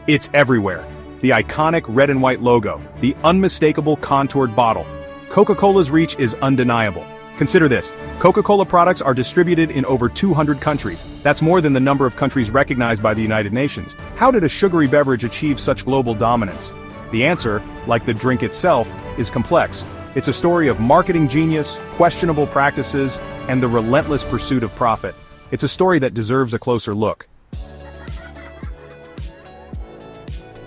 It's everywhere. The iconic red and white logo, the unmistakable contoured bottle. Coca-Cola's reach is undeniable. Consider this, Coca-Cola products are distributed in over 200 countries. That's more than the number of countries recognized by the United Nations. How did a sugary beverage achieve such global dominance? The answer, like the drink itself, is complex. It's a story of marketing genius, questionable practices, and the relentless pursuit of profit. It's a story that deserves a closer look.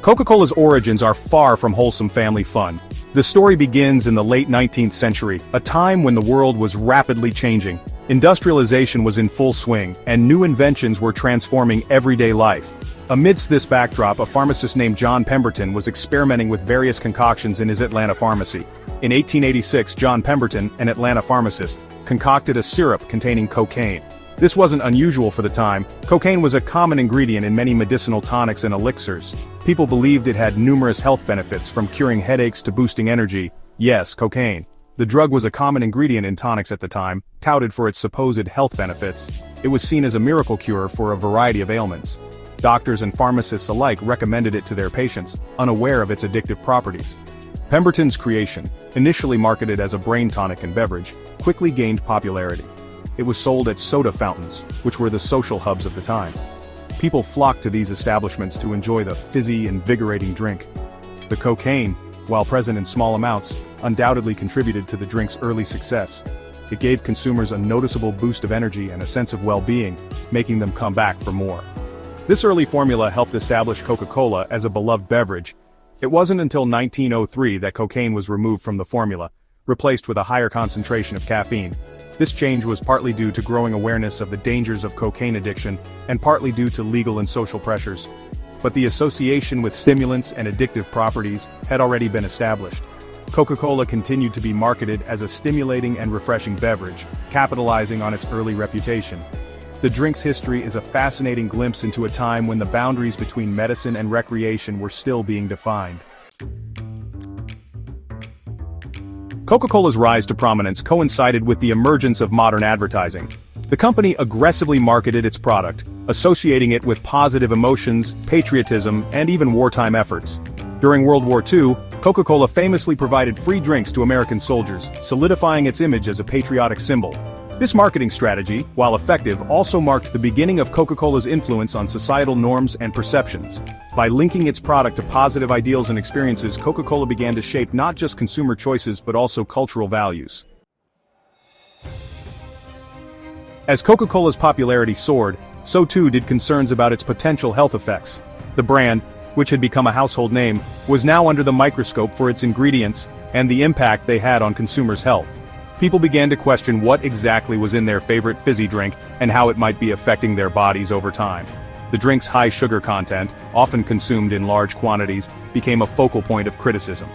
Coca-Cola's origins are far from wholesome family fun. The story begins in the late 19th century, a time when the world was rapidly changing. Industrialization was in full swing, and new inventions were transforming everyday life. Amidst this backdrop, a pharmacist named John Pemberton was experimenting with various concoctions in his Atlanta pharmacy. In 1886, John Pemberton, an Atlanta pharmacist, concocted a syrup containing cocaine. This wasn't unusual for the time. Cocaine was a common ingredient in many medicinal tonics and elixirs. People believed it had numerous health benefits, from curing headaches to boosting energy. Yes, cocaine. The drug was a common ingredient in tonics at the time, touted for its supposed health benefits. It was seen as a miracle cure for a variety of ailments. Doctors and pharmacists alike recommended it to their patients, unaware of its addictive properties. Pemberton's creation, initially marketed as a brain tonic and beverage, quickly gained popularity. It was sold at soda fountains, which were the social hubs of the time. People flocked to these establishments to enjoy the fizzy, invigorating drink. The cocaine, while present in small amounts, undoubtedly contributed to the drink's early success. It gave consumers a noticeable boost of energy and a sense of well-being, making them come back for more. This early formula helped establish Coca-Cola as a beloved beverage. It wasn't until 1903 that cocaine was removed from the formula, replaced with a higher concentration of caffeine. This change was partly due to growing awareness of the dangers of cocaine addiction, and partly due to legal and social pressures. But the association with stimulants and addictive properties had already been established. Coca-Cola continued to be marketed as a stimulating and refreshing beverage, capitalizing on its early reputation. The drink's history is a fascinating glimpse into a time when the boundaries between medicine and recreation were still being defined. Coca-Cola's rise to prominence coincided with the emergence of modern advertising. The company aggressively marketed its product, associating it with positive emotions, patriotism, and even wartime efforts. During World War II, Coca-Cola famously provided free drinks to American soldiers, solidifying its image as a patriotic symbol. This marketing strategy, while effective, also marked the beginning of Coca-Cola's influence on societal norms and perceptions. By linking its product to positive ideals and experiences, Coca-Cola began to shape not just consumer choices but also cultural values. As Coca-Cola's popularity soared, so too did concerns about its potential health effects. The brand, which had become a household name, was now under the microscope for its ingredients and the impact they had on consumers' health. People began to question what exactly was in their favorite fizzy drink and how it might be affecting their bodies over time. The drink's high sugar content, often consumed in large quantities, became a focal point of criticism.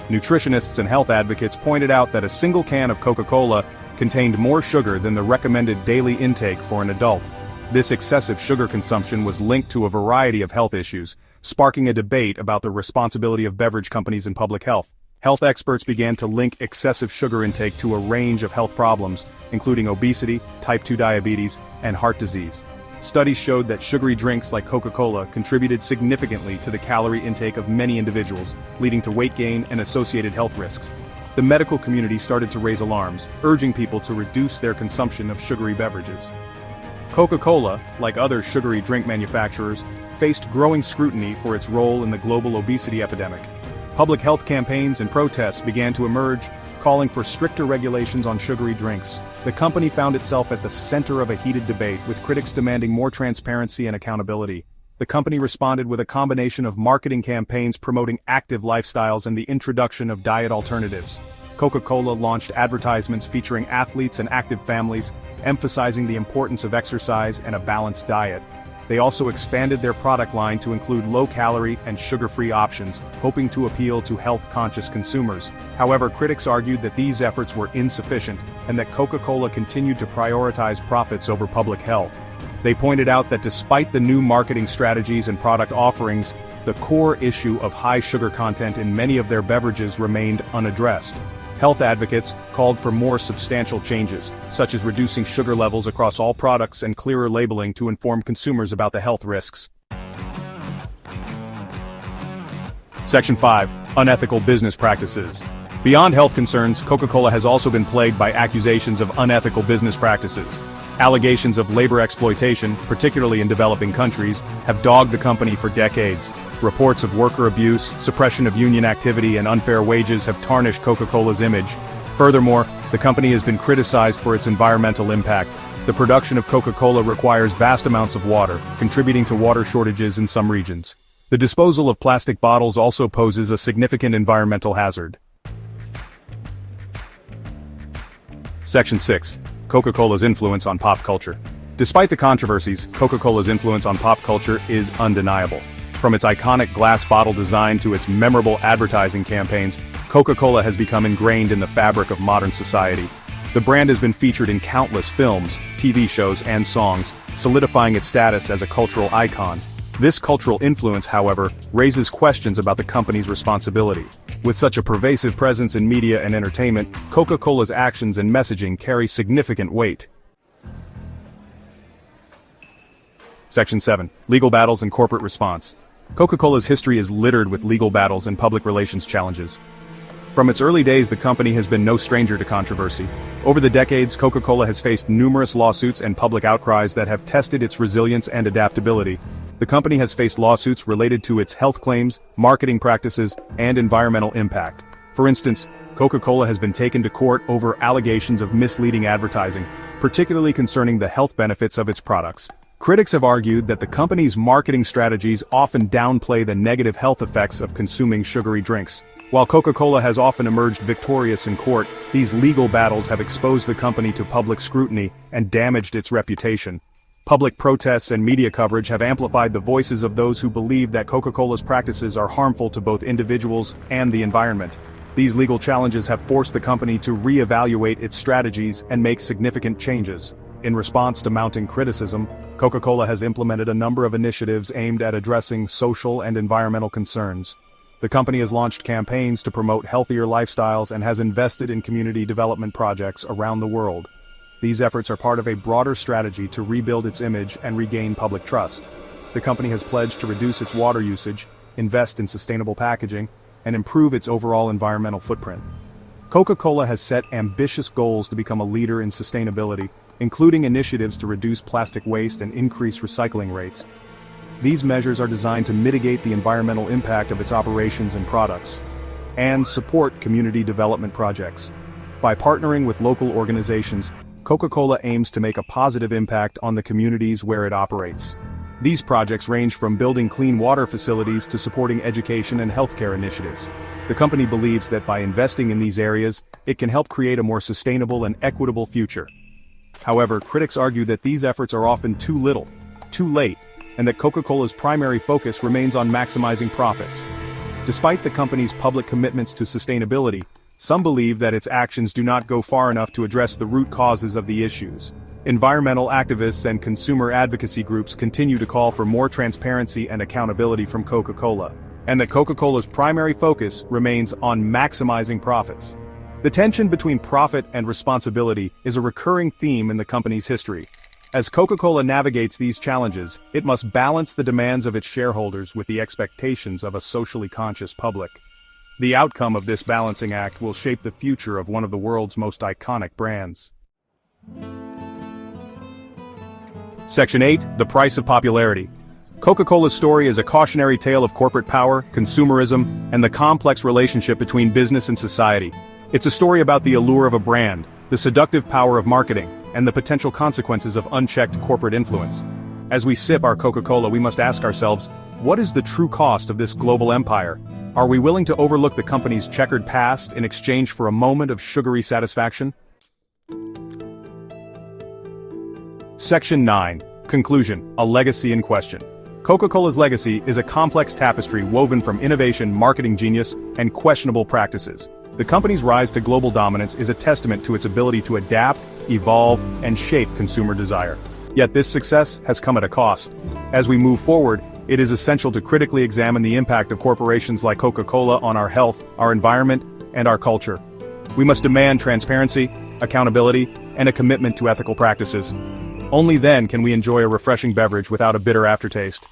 Nutritionists and health advocates pointed out that a single can of Coca-Cola contained more sugar than the recommended daily intake for an adult. This excessive sugar consumption was linked to a variety of health issues, sparking a debate about the responsibility of beverage companies in public health. Health experts began to link excessive sugar intake to a range of health problems, including obesity, type 2 diabetes, and heart disease. Studies showed that sugary drinks like Coca-Cola contributed significantly to the calorie intake of many individuals, leading to weight gain and associated health risks. The medical community started to raise alarms, urging people to reduce their consumption of sugary beverages. Coca-Cola, like other sugary drink manufacturers, faced growing scrutiny for its role in the global obesity epidemic. Public health campaigns and protests began to emerge, calling for stricter regulations on sugary drinks. The company found itself at the center of a heated debate, with critics demanding more transparency and accountability. The company responded with a combination of marketing campaigns promoting active lifestyles and the introduction of diet alternatives. Coca-Cola launched advertisements featuring athletes and active families, emphasizing the importance of exercise and a balanced diet. They also expanded their product line to include low-calorie and sugar-free options, hoping to appeal to health-conscious consumers. However, critics argued that these efforts were insufficient, and that Coca-Cola continued to prioritize profits over public health. They pointed out that despite the new marketing strategies and product offerings, the core issue of high sugar content in many of their beverages remained unaddressed. Health advocates called for more substantial changes, such as reducing sugar levels across all products and clearer labeling to inform consumers about the health risks. Section 5. Unethical business practices. Beyond health concerns, Coca-Cola has also been plagued by accusations of unethical business practices. Allegations of labor exploitation, particularly in developing countries, have dogged the company for decades. Reports of worker abuse, suppression of union activity, and unfair wages have tarnished Coca-Cola's image. Furthermore, the company has been criticized for its environmental impact. The production of Coca-Cola requires vast amounts of water, contributing to water shortages in some regions. The disposal of plastic bottles also poses a significant environmental hazard. Section 6. Coca-Cola's influence on pop culture. Despite the controversies, Coca-Cola's influence on pop culture is undeniable. From its iconic glass bottle design to its memorable advertising campaigns, Coca-Cola has become ingrained in the fabric of modern society. The brand has been featured in countless films, TV shows, and songs, solidifying its status as a cultural icon. This cultural influence, however, raises questions about the company's responsibility. With such a pervasive presence in media and entertainment, Coca-Cola's actions and messaging carry significant weight. Section 7. Legal battles and corporate response. Coca-Cola's history is littered with legal battles and public relations challenges. From its early days, the company has been no stranger to controversy. Over the decades, Coca-Cola has faced numerous lawsuits and public outcries that have tested its resilience and adaptability. The company has faced lawsuits related to its health claims, marketing practices, and environmental impact. For instance, Coca-Cola has been taken to court over allegations of misleading advertising, particularly concerning the health benefits of its products. Critics have argued that the company's marketing strategies often downplay the negative health effects of consuming sugary drinks. While Coca-Cola has often emerged victorious in court, these legal battles have exposed the company to public scrutiny and damaged its reputation. Public protests and media coverage have amplified the voices of those who believe that Coca-Cola's practices are harmful to both individuals and the environment. These legal challenges have forced the company to re-evaluate its strategies and make significant changes. In response to mounting criticism, Coca-Cola has implemented a number of initiatives aimed at addressing social and environmental concerns. The company has launched campaigns to promote healthier lifestyles and has invested in community development projects around the world. These efforts are part of a broader strategy to rebuild its image and regain public trust. The company has pledged to reduce its water usage, invest in sustainable packaging, and improve its overall environmental footprint. Coca-Cola has set ambitious goals to become a leader in sustainability, including initiatives to reduce plastic waste and increase recycling rates. These measures are designed to mitigate the environmental impact of its operations and products, and support community development projects. By partnering with local organizations, Coca-Cola aims to make a positive impact on the communities where it operates. These projects range from building clean water facilities to supporting education and healthcare initiatives. The company believes that by investing in these areas, it can help create a more sustainable and equitable future. However, critics argue that these efforts are often too little, too late, and that Coca-Cola's primary focus remains on maximizing profits. Despite the company's public commitments to sustainability, some believe that its actions do not go far enough to address the root causes of the issues. Environmental activists and consumer advocacy groups continue to call for more transparency and accountability from Coca-Cola, and that Coca-Cola's primary focus remains on maximizing profits. The tension between profit and responsibility is a recurring theme in the company's history. As Coca-Cola navigates these challenges, it must balance the demands of its shareholders with the expectations of a socially conscious public. The outcome of this balancing act will shape the future of one of the world's most iconic brands. Section 8. The price of popularity. Coca-Cola's story is a cautionary tale of corporate power, consumerism, and the complex relationship between business and society. It's a story about the allure of a brand, the seductive power of marketing, and the potential consequences of unchecked corporate influence. As we sip our Coca-Cola, we must ask ourselves, what is the true cost of this global empire? Are we willing to overlook the company's checkered past in exchange for a moment of sugary satisfaction? Section 9. Conclusion. A legacy in question. Coca-Cola's legacy is a complex tapestry woven from innovation, marketing genius, and questionable practices. The company's rise to global dominance is a testament to its ability to adapt, evolve, and shape consumer desire. Yet this success has come at a cost. As we move forward, it is essential to critically examine the impact of corporations like Coca-Cola on our health, our environment, and our culture. We must demand transparency, accountability, and a commitment to ethical practices. Only then can we enjoy a refreshing beverage without a bitter aftertaste.